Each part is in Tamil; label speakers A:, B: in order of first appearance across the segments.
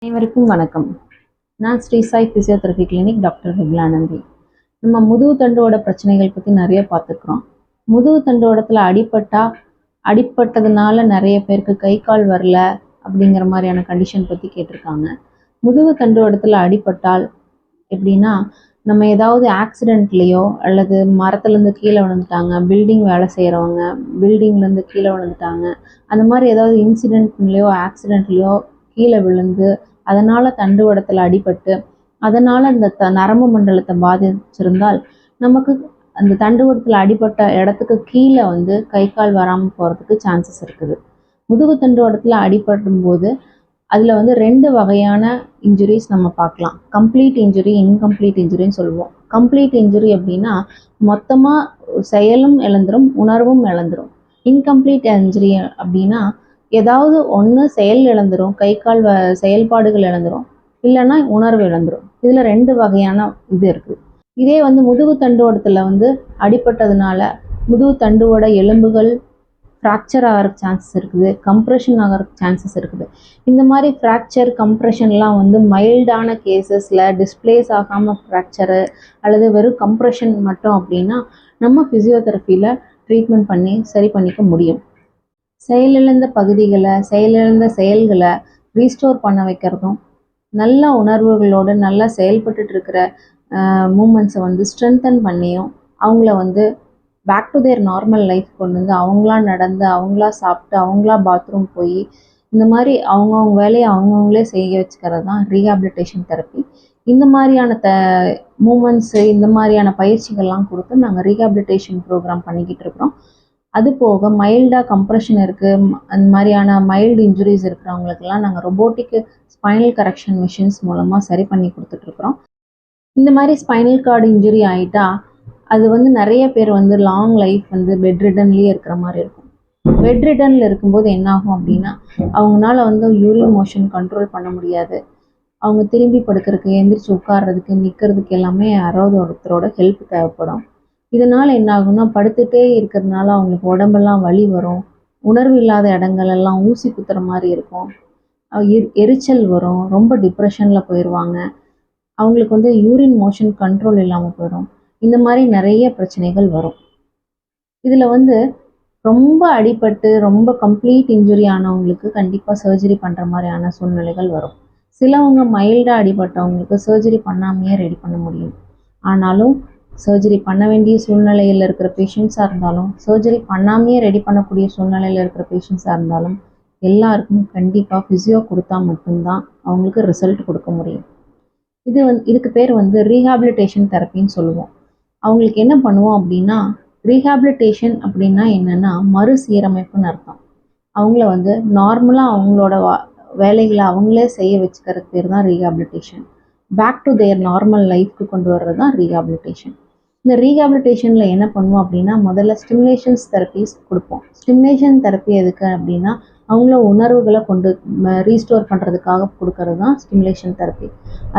A: அனைவருக்கும் வணக்கம். நான் Shri Sai physiotherapy clinic doctor Vimalanandhi. நம்ம முதுகு தண்டோட பிரச்சனைகள் பற்றி நிறைய பார்த்துக்கிறோம். முதுகு தண்டோடத்தில் அடிப்பட்டதுனால நிறைய பேருக்கு கை கால் வரல அப்படிங்கிற மாதிரியான கண்டிஷன் பற்றி கேட்டிருக்காங்க. முதுகு தண்டோடத்தில் அடிப்பட்டால் எப்படின்னா, நம்ம ஏதாவது ஆக்சிடெண்ட்லேயோ அல்லது மரத்துலேருந்து கீழே விழுந்துட்டாங்க, பில்டிங் வேலை செய்கிறவங்க பில்டிங்லேருந்து கீழே விழுந்துட்டாங்க, அந்த மாதிரி ஏதாவது இன்சிடெண்ட்லேயோ ஆக்சிடெண்ட்லேயோ கீழே விழுந்து அதனால் தண்டுவடத்தில் அடிபட்டு அதனால் அந்த நரம்பு மண்டலத்தை பாதிச்சிருந்தால் நமக்கு அந்த தண்டுவடத்தில் அடிபட்ட இடத்துக்கு கீழே கை கால் வராமல் போகிறதுக்கு சான்சஸ் இருக்குது. முதுகு தண்டுவடத்தில் அடிபடும் போது அதில் 2 வகையான இன்ஜுரிஸ் நம்ம பார்க்கலாம். கம்ப்ளீட் இன்ஜுரி, இன்கம்ப்ளீட் இன்ஜுரின்னு சொல்லுவோம். கம்ப்ளீட் இன்ஜுரி அப்படின்னா மொத்தமாக செயலும் இழந்துரும், உணர்வும் இழந்துரும். இன்கம்ப்ளீட் இன்ஜுரி அப்படின்னா ஏதாவது ஒன்று செயல் இழந்துரும், கை கால் செயல்பாடுகள் இழந்துரும், இல்லைன்னா உணர்வு இழந்துரும். இதில் 2 வகையான இது இருக்குது. இதே முதுகு தண்டுவடத்தில் அடிபட்டதுனால முதுகு தண்டுவோட எலும்புகள் ஃப்ராக்சர் ஆகிறதுக்கு சான்சஸ் இருக்குது, கம்ப்ரெஷன் ஆகிறதுக்கு சான்சஸ் இருக்குது. இந்த மாதிரி ஃப்ராக்சர் கம்ப்ரெஷன்லாம் மைல்டான கேசஸில் டிஸ்பிளேஸ் ஆகாமல் ஃப்ராக்சரு அல்லது வெறும் கம்ப்ரெஷன் மட்டும் அப்படின்னா நம்ம ஃபிசியோதெரப்பியில் ட்ரீட்மெண்ட் பண்ணி சரி பண்ணிக்க முடியும். செயலிழந்த பகுதிகளை, செயலிழந்த செயல்களை ரீஸ்டோர் பண்ண வைக்கிறதும், நல்ல உணர்வுகளோடு நல்லா செயல்பட்டு இருக்கிற மூமெண்ட்ஸை ஸ்ட்ரென்தன் பண்ணியும் அவங்கள back to their normal life கொண்டு அவங்களா நடந்து, அவங்களா சாப்பிட்டு, அவங்களா பாத்ரூம் போய் இந்த மாதிரி அவங்கவுங்க வேலையை அவங்கவுங்களே செய்ய வச்சுக்கிறது தான் ரீஹாபிலிட்டேஷன் தெரப்பி. இந்த மாதிரியான மூமெண்ட்ஸு, இந்த மாதிரியான பயிற்சிகள்லாம் கொடுத்து நாங்கள் ரீஹாபிலிட்டேஷன் ப்ரோக்ராம் பண்ணிக்கிட்டு இருக்கிறோம். அது போக மைல்டாக கம்ப்ரெஷன் இருக்குது, அந்த மாதிரியான மைல்டு இன்ஜுரிஸ் இருக்கிறவங்களுக்கெல்லாம் நாங்கள் ரொபோட்டிக் ஸ்பைனல் கரெக்ஷன் மிஷின்ஸ் மூலமாக சரி பண்ணி கொடுத்துட்ருக்குறோம். இந்த மாதிரி ஸ்பைனல் கார்டு இன்ஜுரி ஆகிட்டா அது நிறைய பேர் லாங் லைஃப் பெட் ரிடன்லேயே இருக்கிற மாதிரி இருக்கும். பெட் ரிடனில் இருக்கும்போது என்னாகும் அப்படின்னா அவங்களால யூரின் மோஷன் கண்ட்ரோல் பண்ண முடியாது. அவங்க திரும்பி படுக்கிறதுக்கு, எந்திரிச்சு உட்கார்றதுக்கு, நிற்கிறதுக்கு எல்லாமே யாராவது ஒருத்தரோட ஹெல்ப் தேவைப்படும். இதனால் என்ன ஆகும்னா படுத்துகிட்டே இருக்கிறதுனால அவங்களுக்கு உடம்பெல்லாம் வலி வரும், உணர்வு இல்லாத இடங்களெல்லாம் ஊசி குத்துற மாதிரி இருக்கும், எரிச்சல் வரும், ரொம்ப டிப்ரெஷனில் போயிடுவாங்க, அவங்களுக்கு யூரின் மோஷன் கண்ட்ரோல் இல்லாமல் போயிடும். இந்த மாதிரி நிறைய பிரச்சனைகள் வரும். இதில் ரொம்ப அடிபட்டு ரொம்ப கம்ப்ளீட் இன்ஜுரி ஆனவங்களுக்கு கண்டிப்பாக சர்ஜரி பண்ணுற மாதிரியான சூழ்நிலைகள் வரும். சிலவங்க மைல்டாக அடிபட்டவங்களுக்கு சர்ஜரி பண்ணாமையே ரெடி பண்ண முடியும். ஆனாலும் சர்ஜரி பண்ண வேண்டிய சூழ்நிலையில் இருக்கிற பேஷண்ட்ஸாக இருந்தாலும், சர்ஜரி பண்ணாமையே ரெடி பண்ணக்கூடிய சூழ்நிலையில் இருக்கிற பேஷண்ட்ஸாக இருந்தாலும் எல்லாருக்கும் கண்டிப்பாக ஃபிசியோ கொடுத்தா மட்டும்தான் அவங்களுக்கு ரிசல்ட் கொடுக்க முடியும். இதுக்கு பேர் ரீஹாபிலிட்டேஷன் தெரப்பின்னு சொல்லுவோம். அவங்களுக்கு என்ன பண்ணுவோம் அப்படின்னா, ரீஹாபிலிட்டேஷன் அப்படின்னா என்னென்னா மறுசீரமைப்புன்னு அர்த்தம். அவங்கள நார்மலாக அவங்களோட வேலைகளை அவங்களே செய்ய வச்சுக்கிறதுக்கு பேர் தான் rehabilitation. Back to their normal லைஃப்க்கு கொண்டு வர்றது தான் ரீஹாபிலிட்டேஷன். இந்த ரீஹாபிலிட்டேஷனில் என்ன பண்ணுவோம் அப்படின்னா, முதல்ல ஸ்டிமுலேஷன்ஸ் தெரப்பிஸ் கொடுப்போம். ஸ்டிமுலேஷன் தெரப்பி எதுக்கு அப்படின்னா அவங்கள உணர்வுகளை ரீஸ்டோர் பண்ணுறதுக்காக கொடுக்கறது தான் ஸ்டிமுலேஷன் தெரப்பி.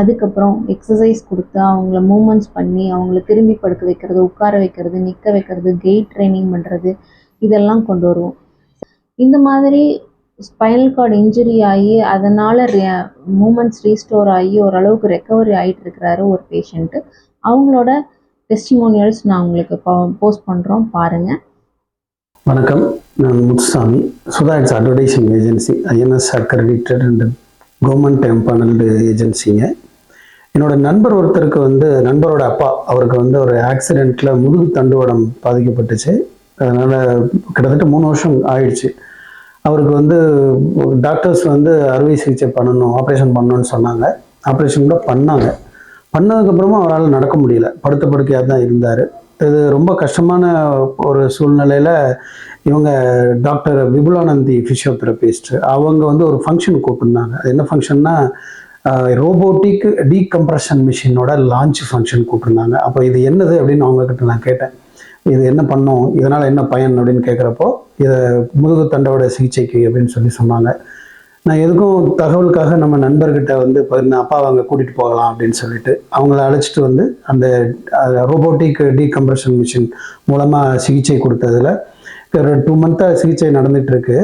A: அதுக்கப்புறம் எக்ஸசைஸ் கொடுத்து அவங்கள மூமெண்ட்ஸ் பண்ணி அவங்கள திரும்பி படுக்க வைக்கிறது, உட்கார வைக்கிறது, நிற்க வைக்கிறது, கெயிட் ட்ரைனிங் பண்ணுறது, இதெல்லாம் கொண்டு வருவோம். இந்த மாதிரி ஸ்பைனல் கார்டு இன்ஜுரி ஆகி அதனால் மூமெண்ட்ஸ் ரீஸ்டோர் ஆகி ஓரளவுக்கு ரெக்கவரி ஆகிட்டு இருக்கிறாரு ஒரு பேஷண்ட்டு. அவங்களோட டெஸ்டிமோனியல்ஸ் நான் உங்களுக்கு போஸ்ட் பண்ணுறோம், பாருங்கள்.
B: வணக்கம், நான் Muthusamy, Sudha it's advertising agency, INS accredited and government empanelled ஏஜென்சிங்க. என்னோட நண்பர் ஒருத்தருக்கு நண்பரோட அப்பா அவருக்கு ஒரு ஆக்சிடெண்ட்டில் முதுகு தண்டுவடம் பாதிக்கப்பட்டுச்சு. அதனால் கிட்டத்தட்ட 3 வருஷம் ஆயிடுச்சு. அவருக்கு டாக்டர்ஸ் அறுவை சிகிச்சை பண்ணணும், ஆப்ரேஷன் பண்ணணும்னு சொன்னாங்க. ஆப்ரேஷன் கூட பண்ணதுக்கப்புறமா அவரால் நடக்க முடியல, படுத்த படுக்கையாக தான் இருந்தார். இது ரொம்ப கஷ்டமான ஒரு சூழ்நிலையில் இவங்க டாக்டர் விபுலானந்தி ஃபிசியோதெரபிஸ்ட் அவங்க ஒரு ஃபங்க்ஷன் கூப்பிட்டுருந்தாங்க. அது என்ன ஃபங்க்ஷன்னா ரோபோட்டிக் டீகம்ப்ரெஷன் மிஷினோட லான்ச் ஃபங்க்ஷன் கூப்பிட்டுருந்தாங்க. அப்போ இது என்னது அப்படின்னு அவங்கக்கிட்ட நான் கேட்டேன். இது என்ன பண்ணோம், இதனால் என்ன பயன் அப்படின்னு கேட்குறப்போ இதை முதுகு தண்டோட சிகிச்சைக்கு அப்படின்னு சொன்னாங்க. நான் எதுக்கும் தகவலுக்காக நம்ம நண்பர்கிட்ட அப்பாவை அங்கே கூட்டிகிட்டு போகலாம் அப்படின்னு சொல்லிட்டு அவங்கள அழைச்சிட்டு அந்த ரோபோட்டிக் டீகம்ப்ரெஷன் மிஷின் மூலமாக சிகிச்சை கொடுத்ததில் ஒரு 2 மந்த்தாக சிகிச்சை நடந்துகிட்ருக்கு.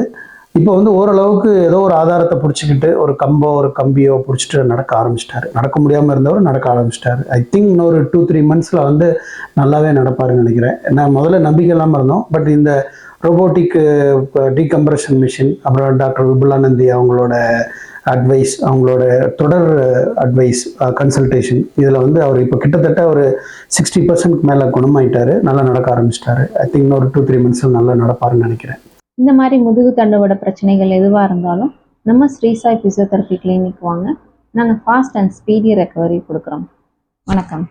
B: இப்போ வந்து ஓரளவுக்கு ஏதோ ஒரு ஆதாரத்தை பிடிச்சிக்கிட்டு ஒரு கம்போ ஒரு கம்பியோ பிடிச்சிட்டு நடக்க ஆரம்பிச்சிட்டாரு. நடக்க முடியாமல் இருந்தவர் நடக்க ஆரம்பிச்சிட்டாரு. ஐ திங்க் இன்னொரு 2-3 மந்த்ஸில் வந்து நல்லாவே நடப்பாருன்னு நினைக்கிறேன். நான் முதல்ல நம்பிக்கை இல்லாமல் இருந்தோம். பட் இந்த ரோபோட்டிக் டீகம்ப்ரெஷன் மிஷின், அப்புறம் டாக்டர் விபுலானந்தி அவங்களோட அட்வைஸ், அவங்களோட தொடர் அட்வைஸ் கன்சல்டேஷன், இதில் வந்து அவர் இப்போ கிட்டத்தட்ட ஒரு 60% மேலே குணமாயிட்டாரு. நல்லா நடக்க ஆரம்பிச்சிட்டாரு. ஐ திங்க் இன்னொரு 2-3 மந்த்ஸில் நல்லா நடப்பாருன்னு நினைக்கிறேன்.
A: இந்த மாதிரி முதுகு தண்டோட பிரச்சனைகள் எதுவாக இருந்தாலும் நம்ம ஸ்ரீ சாய் ஃபிசியோதெரபி கிளினிக் வாங்க. நாங்கள் ஃபாஸ்ட் அண்ட் ஸ்பீடி ரெக்கவரி கொடுக்குறோம். வணக்கம்.